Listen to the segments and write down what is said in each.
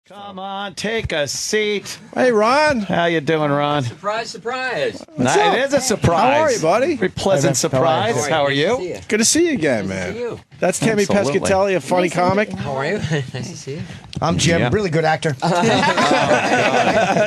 Come on, take a seat. Hey, Ron. How you doing, Ron? Surprise, surprise. It is a surprise. How are you, buddy? Very pleasant surprise. How are you? Good to see you again, man. see you. That's Tammy Absolutely. Pescatell, a funny comic. How are you? Nice to see you. I'm Jim, Yeah. really good actor.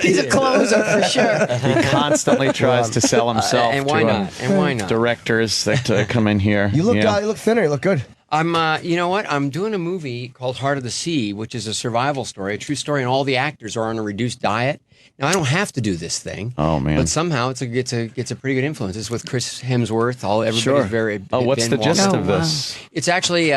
He's a closer for sure. He constantly tries to sell himself And why to not? And why not? directors that come in here. You look, Yeah. you look thinner. You look good. I'm, you know what? I'm doing a movie called Heart of the Sea, which is a survival story, a true story, and all the actors are on a reduced diet. Now, I don't have to do this thing. Oh, man. But somehow it's a pretty good influence. It's with Chris Hemsworth. Everybody's Sure. very. Oh, what's the Ben gist Walker. of this? It's actually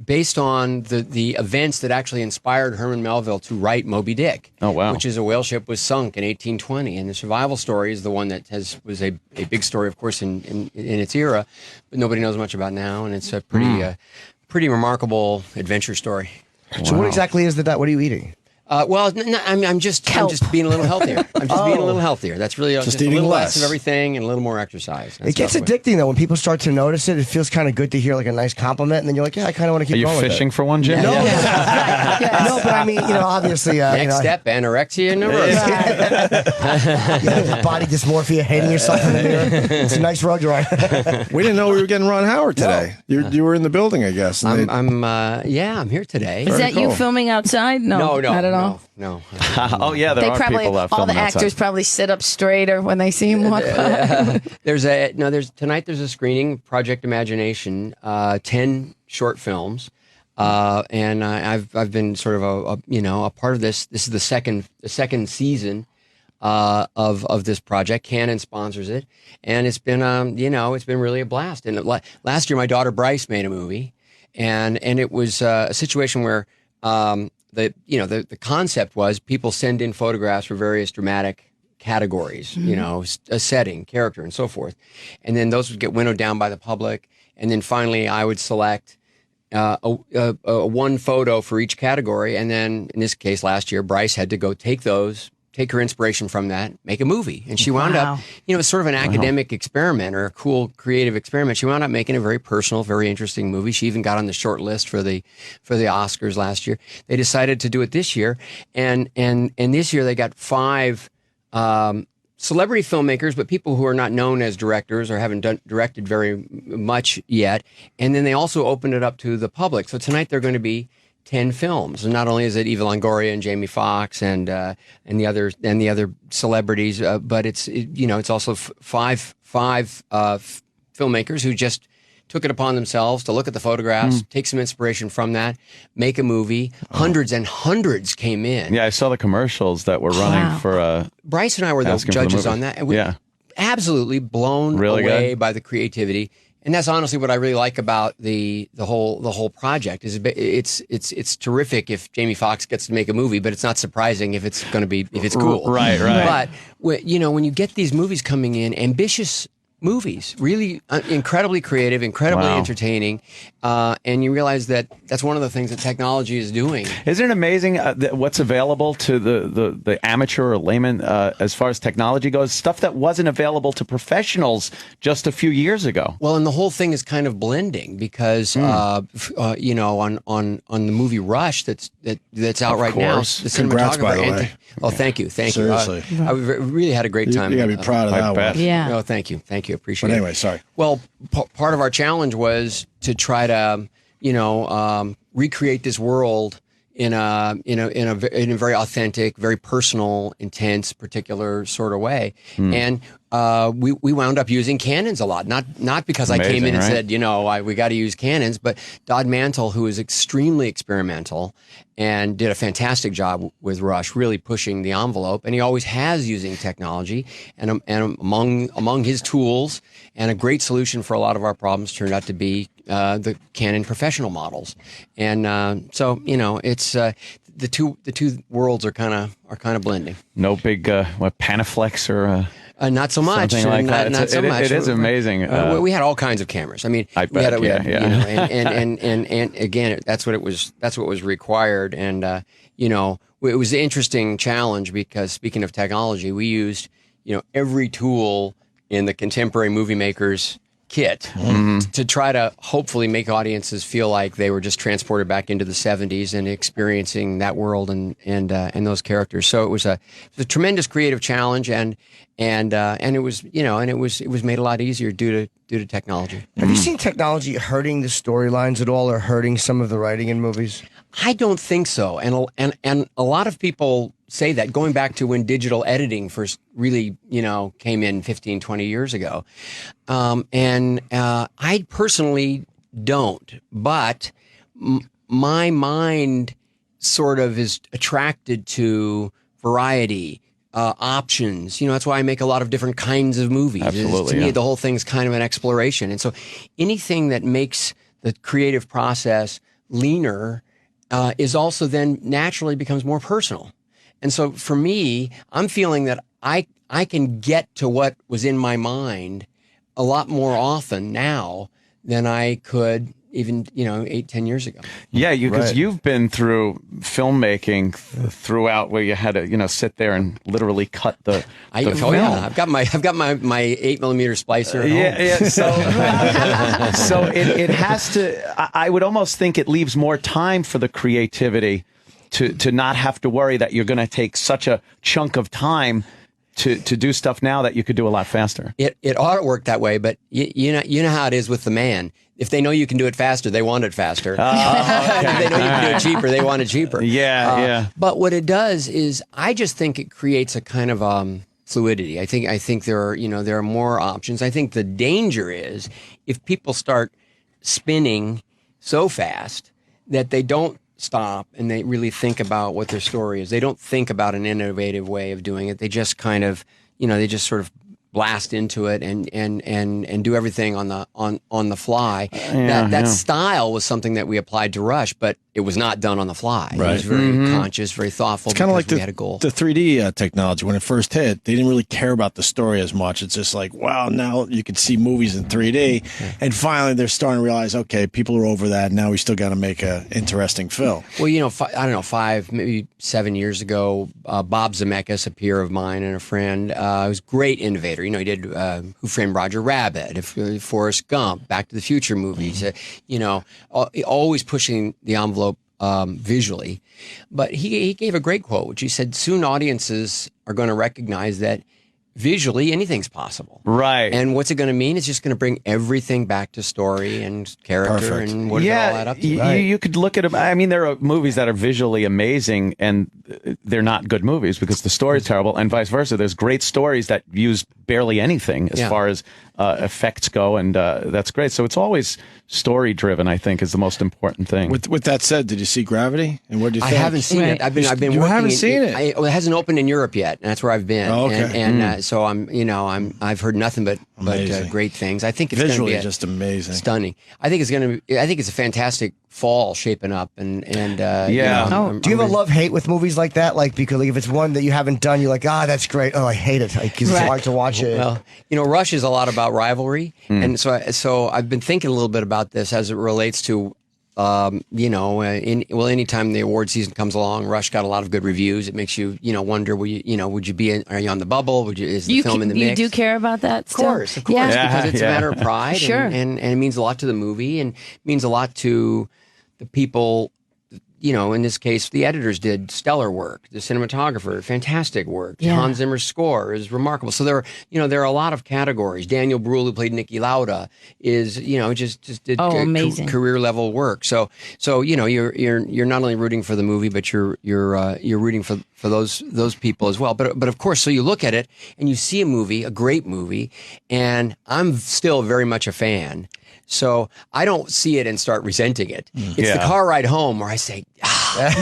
based on the events that actually inspired Herman Melville to write Moby Dick. Oh, wow. Which is a whale ship was sunk in 1820, and the survival story is the one that was a big story, of course, in its era, but nobody knows much about now, and it's a pretty remarkable adventure story. So what exactly is that? What are you eating? Well, I'm just being a little healthier. I'm just being a little healthier. That's really just a eating little less less of everything and a little more exercise. That's It gets about addicting though when people start to notice it. It feels kind of good to hear like a nice compliment, and then you're like, yeah, I kind of want to Are keep you going fishing with for one, Jim? it. No, Yes. no, but I mean, obviously, Next step, anorexia nervosa. body dysmorphia, hating yourself in the mirror. It's a nice road you're on. We didn't know we were getting Ron Howard today. You were in the building, I guess. and I'm here today. Is that you cool. filming outside? No, not at all. No. Oh, yeah, there They are probably people all filming the actors outside. probably sit up straighter when they see him walk by. There's a screening, Project Imagination, 10 short films, and I've been sort of a part of this. This is the second season of this project. Canon sponsors it, and it's been it's been really a blast. And last year, my daughter Bryce made a movie, and it was a situation where the concept was people send in photographs for various dramatic categories, a setting, character, and so forth. And then those would get winnowed down by the public. And then finally I would select one photo for each category. And then in this case, last year, Bryce had to go take her inspiration from that, make a movie. And she wound up, it's sort of an academic experiment or a cool creative experiment. She wound up making a very personal, very interesting movie. She even got on the short list for the Oscars last year. They decided to do it this year. And this year they got 5 celebrity filmmakers, but people who are not known as directors or haven't directed very much yet. And then they also opened it up to the public. So tonight they're going to be 10 films, and not only is it Eva Longoria and Jamie Foxx and the other celebrities, but it's also five filmmakers who just took it upon themselves to look at the photographs, take some inspiration from that, make a movie. Hundreds and hundreds came in. Yeah, I saw the commercials that were running for. Bryce and I were the asking for the judges movie. on that, and we were absolutely blown Really away good? by the creativity. And that's honestly what I really like about the whole project. Is it's terrific if Jamie Foxx gets to make a movie, but it's not surprising if it's cool. Right. But when you get these movies coming in, ambitious movies, really incredibly creative, incredibly entertaining, and you realize that that's one of the things that technology is doing. Isn't it amazing what's available to the amateur or layman as far as technology goes? Stuff that wasn't available to professionals just a few years ago. Well, and the whole thing is kind of blending because, on the movie Rush that's out right now, the Congrats, by the cinematographer. way. Oh, thank you. Seriously. I really had a great time. You got to be proud of that bet. one. Yeah. Oh, thank you. Appreciate But it. anyway, sorry. Well, part of our challenge was to try to, recreate this world in a very authentic, very personal, intense, particular sort of way. And we wound up using cannons a lot. Not because I came in and said, we got to use cannons, but Dodd Mantle, who is extremely experimental and did a fantastic job with Rush, really pushing the envelope. And he always has using technology. And among his tools, and a great solution for a lot of our problems turned out to be the Canon professional models. And so it's the two worlds are kind of blending. No big Panaflex or. Not so much. Something like that. Not so much. It is amazing. We had all kinds of cameras. I mean, I bet, and again, that's what was required. And it was an interesting challenge because speaking of technology, we used every tool in the contemporary movie maker's kit to try to hopefully make audiences feel like they were just transported back into the 70s and experiencing that world and those characters. So it was a tremendous creative challenge, and it was it was made a lot easier due to technology. Have you seen technology hurting the storylines at all, or hurting some of the writing in movies? I don't think so, and a lot of people say that, going back to when digital editing first really, came in 15, 20 years ago. I personally don't, but my mind sort of is attracted to variety, options. That's why I make a lot of different kinds of movies. Absolutely, to me, the whole thing's kind of an exploration. And so anything that makes the creative process leaner is also then naturally becomes more personal. And so for me, I'm feeling that I can get to what was in my mind a lot more often now than I could even, 8-10 years ago. Yeah, because you've been through filmmaking throughout where you had to, sit there and literally cut the film. Yeah, I've got my 8mm splicer at home. Yeah. So it has to. I would almost think it leaves more time for the creativity to not have to worry that you're going to take such a chunk of time to do stuff now that you could do a lot faster. It ought to work that way, but you know how it is with the man. If they know you can do it faster, they want it faster. Okay. If they know you can do it cheaper, they want it cheaper. Yeah. But what it does is, I just think it creates a kind of fluidity. I think there are more options. I think the danger is if people start spinning so fast that they don't stop and they really think about what their story is. They don't think about an innovative way of doing it. They just kind of, they just sort of blast into it and do everything on the fly. That style was something that we applied to Rush, but it was not done on the fly. Right. It was very conscious, very thoughtful. It's kind of like we had a goal. The 3D technology. When it first hit, they didn't really care about the story as much. It's just like, wow, now you can see movies in 3D. And finally, they're starting to realize, okay, people are over that. Now we still got to make an interesting film. Well, I don't know, 5, maybe 7 years ago, Bob Zemeckis, a peer of mine and a friend, was a great innovator. He did Who Framed Roger Rabbit, Forrest Gump, Back to the Future movies, always pushing the envelope visually. But he gave a great quote, which he said, soon audiences are going to recognize that visually anything's possible. Right. And what's it going to mean? It's just going to bring everything back to story and character. Perfect. And what does it all add up to? You could look at them. I mean, there are movies that are visually amazing and they're not good movies because the story is terrible, and vice versa. There's great stories that use barely anything as far as effects go, and that's great. So it's always story driven, I think, is the most important thing. With that said, did you see Gravity? And what do you think? I haven't seen it. I've been You working. haven't seen it? It hasn't opened in Europe yet, and that's where I've been. Oh, okay. And so I've heard nothing but great things. I think it's visually going to be just amazing, stunning. I think it's a fantastic fall shaping up, and do you have a love-hate with movies like that? Like, because if it's one that you haven't done, you're like, that's great. Oh, I hate it because it's hard to watch it. Well, Rush is a lot about rivalry, and so I've been thinking a little bit about this as it relates to, anytime the award season comes along, Rush got a lot of good reviews. It makes you, wonder, are you on the bubble? Is the film in the mix? You do care about that still? Of course, because it's a matter of pride, Sure. and it means a lot to the movie, and it means a lot to the people. In this case, the editors did stellar work. The cinematographer, fantastic work. Yeah. Hans Zimmer's score is remarkable. So there are a lot of categories. Daniel Bruhl, who played Niki Lauda, is just did amazing career level work. So you're not only rooting for the movie, but you're rooting for those people as well. But of course, so you look at it and you see a great movie, and I'm still very much a fan. So I don't see it and start resenting it. It's the car ride home where I say, what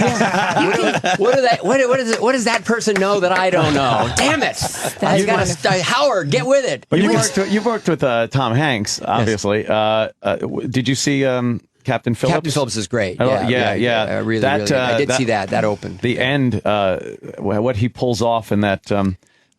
does that person know that I don't know? Damn it! Howard, get with it. But you've worked with Tom Hanks, obviously. Yes. Did you see Captain Phillips? Captain Phillips is great. Yeah. Really, really. I did see that. That opened. The end, what he pulls off in that.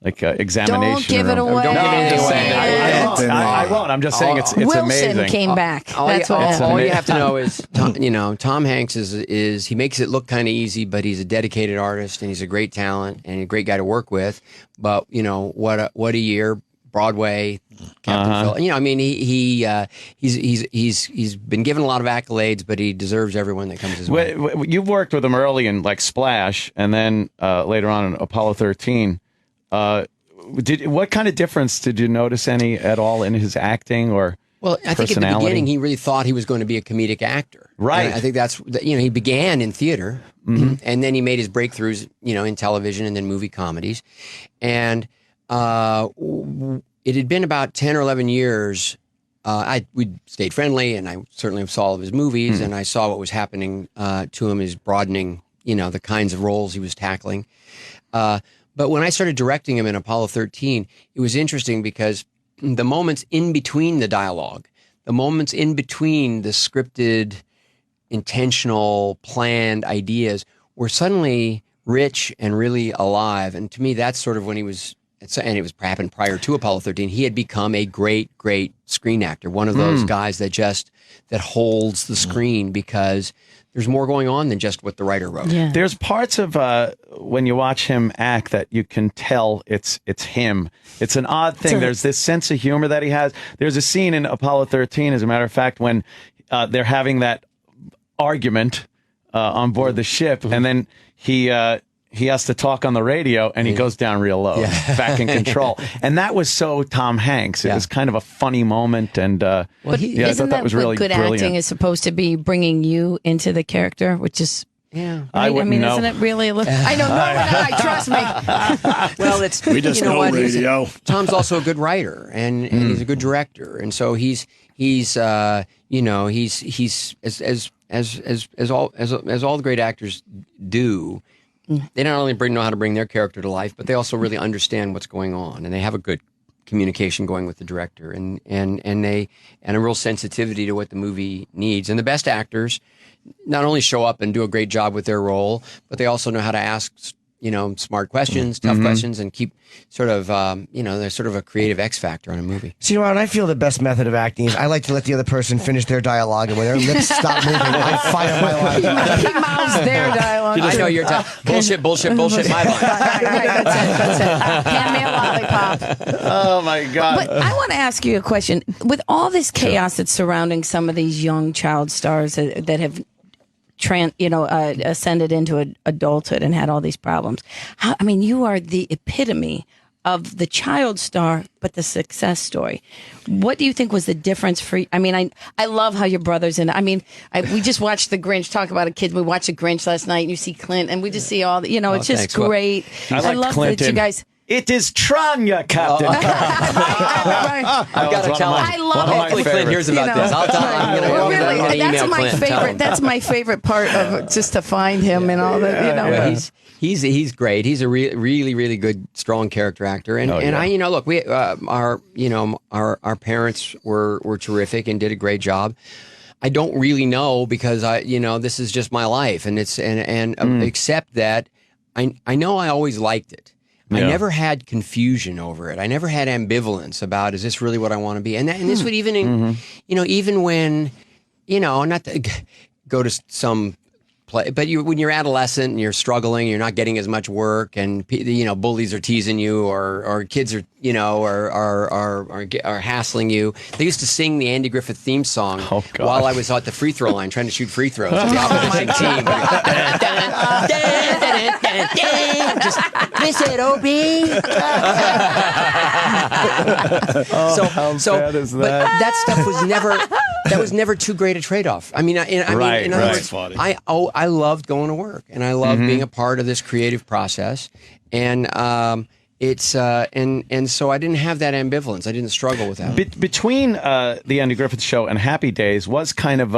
Examination. Don't give it away. Don't give anything away. I won't. I'm just saying it's Wilson amazing. Came back. That's all you have to know is, Tom Hanks is he makes it look kind of easy, but he's a dedicated artist and he's a great talent and a great guy to work with. But what a year Broadway, Captain Phil. You know, I mean, he's been given a lot of accolades, but he deserves everyone that comes his way. You've worked with him early in like Splash, and then later on in Apollo 13. What kind of difference did you notice any at all in his acting or? Well, I think at the beginning he really thought he was going to be a comedic actor. Right. And I think that's, you know, he began in theater and then he made his breakthroughs, you know, in television and then movie comedies. And it had been about 10 or 11 years. We stayed friendly and I certainly saw all of his movies and I saw what was happening to him, his broadening, you know, the kinds of roles he was tackling. But when I started directing him in Apollo 13, it was interesting because the moments in between the dialogue, the moments in between the scripted, intentional, planned ideas were suddenly rich and really alive. And to me, that's sort of when he was, and it was happened prior to Apollo 13, he had become a great, great screen actor. One of those guys that holds the screen because there's more going on than just what the writer wrote. Yeah. There's parts of when you watch him act that you can tell it's him. It's an odd thing. There's this sense of humor that he has. There's a scene in Apollo 13, as a matter of fact, when they're having that argument on board the ship, and then he has to talk on the radio, and he goes down real low, back in control. And that was so Tom Hanks. It was kind of a funny moment, and I thought that was really good brilliant. acting is supposed to be, bringing you into the character, which is. Yeah, I mean, know. isn't it really? I know, no, trust me. well, it's We just know radio. Tom's also a good writer and he's a good director, and so he's as all the great actors do. They not only know how to bring their character to life, but they also really understand what's going on, and they have a good communication going with the director, and a real sensitivity to what the movie needs. And the best actors not only show up and do a great job with their role, but they also know how to ask, you know, smart questions, tough questions, and keep sort of, they're sort of a creative X factor on a movie. So, you know what, I feel the best method of acting is I like to let the other person finish their dialogue, and when their lips stop moving, I fire my line. He mouths their dialogue. I know you're bullshit, my line. That's it. Hand me a lollipop. Oh, my God. But I want to ask you a question. With all this chaos that's surrounding some of these young child stars that have ascended into adulthood and had all these problems. You are the epitome of the child star, but the success story. What do you think was the difference for you? I mean, I love how your brothers we just watched The Grinch, talk about a kid. We watched The Grinch last night and you see Clint and we just see all the, it's just thanks. great. I love that you guys. It is Tranya, Captain. I've got to tell him. I love it. Hopefully Clint hears about this. I'll tell him. I'm going to email Clint. That's my favorite part of just to find him and all that. He's great. He's a really, really good, strong character actor. And look, we our parents were terrific and did a great job. I don't really know because this is just my life, and it's except that I know I always liked it. Yeah. I never had confusion over it. I never had ambivalence about, is this really what I want to be? And this would even, even when, not to go to some play, but when you're adolescent and you're struggling, you're not getting as much work, and bullies are teasing you, or kids are are hassling you. They used to sing the Andy Griffith theme song while I was at the free throw line trying to shoot free throws for the opposition team. Just miss it, Opie. How bad is that? But that stuff was never too great a trade-off. I mean, in other words, I loved going to work, and I loved being a part of this creative process, and and so I didn't have that ambivalence. I didn't struggle with that. Between the Andy Griffith Show and Happy Days was kind of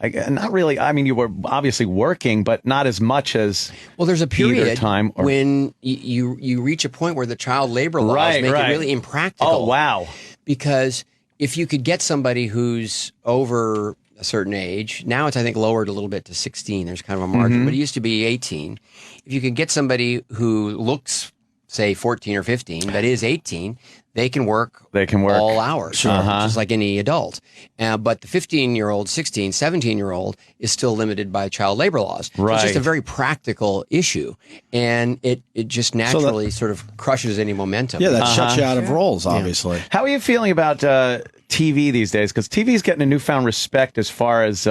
not really. I mean, you were obviously working, but not as much as there's a period time when you reach a point where the child labor laws make it really impractical. Oh wow! Because if you could get somebody who's over a certain age, now it's I think lowered a little bit to 16. There's kind of a margin, but it used to be 18. If you could get somebody who looks, say, 14 or 15, but is 18, they can work. All hours, just like any adult. But the 15-year-old, 16, 17-year-old is still limited by child labor laws. Right. So it's just a very practical issue, and it just naturally sort of crushes any momentum. Yeah, that shuts you out of roles, obviously. How are you feeling about TV these days? Because TV is getting a newfound respect as far as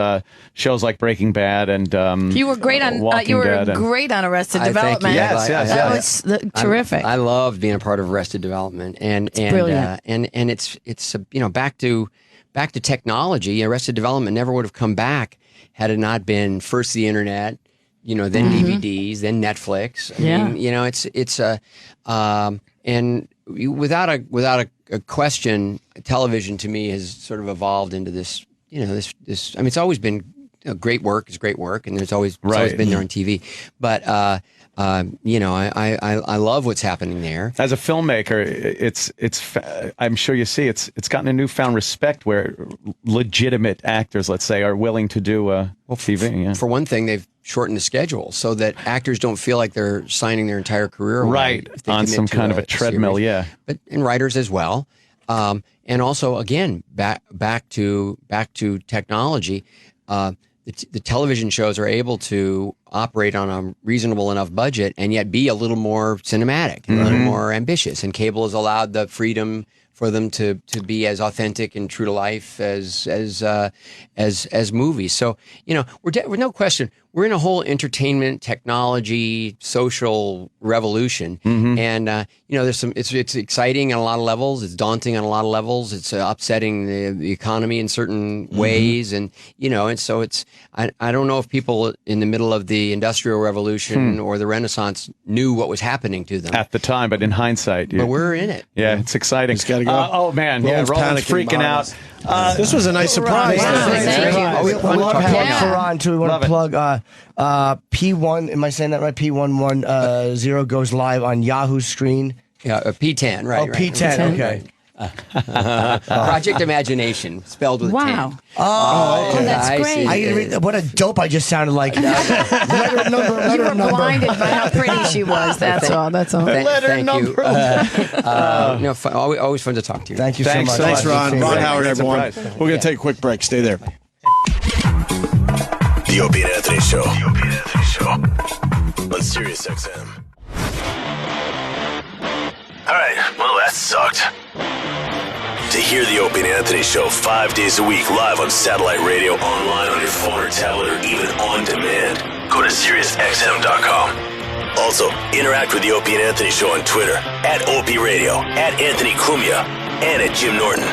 shows like Breaking Bad and you were great on great on Arrested Development. Yes, that was terrific. I loved being a part of Arrested Development, and brilliant. And it's back to technology. Arrested Development never would have come back had it not been first the internet, then DVDs, then Netflix. I mean, without a question, television to me has sort of evolved into this. This. I mean, it's always been great work is great work, and it's always been there on TV. But I love what's happening there. As a filmmaker, it's I'm sure you see it's gotten a newfound respect where legitimate actors, let's say, are willing to do TV. For one thing, they've shortened the schedule so that actors don't feel like they're signing their entire career away if they on commit some to kind of a treadmill, series. And writers as well. And also, again, back to technology. The television shows are able to operate on a reasonable enough budget and yet be a little more cinematic, a little more ambitious. And cable has allowed the freedom for them to be as authentic and true to life as movies. So we're no question we're in a whole entertainment, technology, social revolution, and there's some. It's exciting on a lot of levels. It's daunting on a lot of levels. It's upsetting the economy in certain ways, and so it's. I don't know if people in the middle of the Industrial Revolution or the Renaissance knew what was happening to them at the time, but in hindsight, but we're in it. Yeah, it's exciting. Just gotta go. Oh man, Roland's freaking out. This was a nice surprise. Thank you. We love having Yeah. Farhan too. We want to plug P1. Am I saying that right? P110 goes live on Yahoo's screen. Yeah, P10, right? Oh, P10. Okay. Project Imagination, spelled with a 10. Oh, that's great. What a dope I just sounded like. Letter number. You were blinded by how pretty she was. That's all. That's all. Thank you. Always fun to talk to you. Thank you so much. Thanks, Ron. Ron Howard, everyone. Surprise. We're going to take a quick break. Stay there. The Opie and Anthony Show. On Sirius XM. All right, well, that sucked. To hear the Opie and Anthony Show 5 days a week live on satellite radio, online on your phone or tablet, or even on demand, go to SiriusXM.com. Also, interact with the Opie and Anthony Show on Twitter, @Opie Radio, @Anthony Cumia, and @Jim Norton.